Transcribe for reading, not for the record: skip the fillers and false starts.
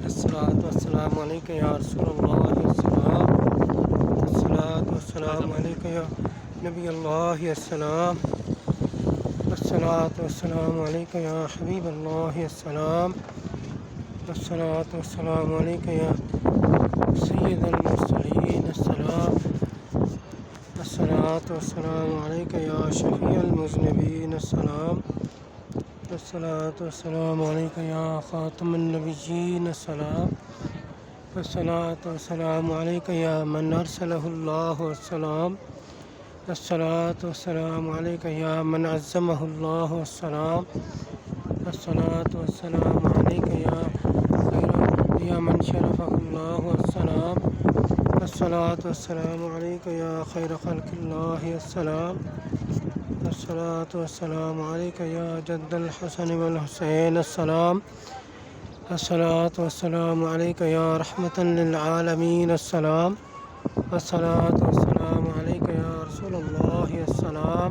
الصلاة والسلام عليك يا رسول الله السلام. الصلاة والسلام عليك يا نبي الله السلام. الصلاة والسلام عليك يا حبيب الله السلام. الصلاة والسلام عليك يا سيد المرسلين السلام. الصلاة والسلام عليك يا شفيع المذنبين السلام. الصلاة والسلام عليك يا خاتم النبيين السلام. الصلاة والسلام عليك يا من أرسله الله السلام. الصلاة والسلام عليك يا من عزمه الله السلام. الصلاة والسلام عليك يا من شرفه الله السلام. الصلاة والسلام عليك يا خير خلق الله السلام. الصلاة والسلام عليك يا جد الحسن والحسين السلام. الصلاة والسلام عليك يا رحمة للعالمين السلام. الصلاة والسلام عليك يا رسول الله السلام.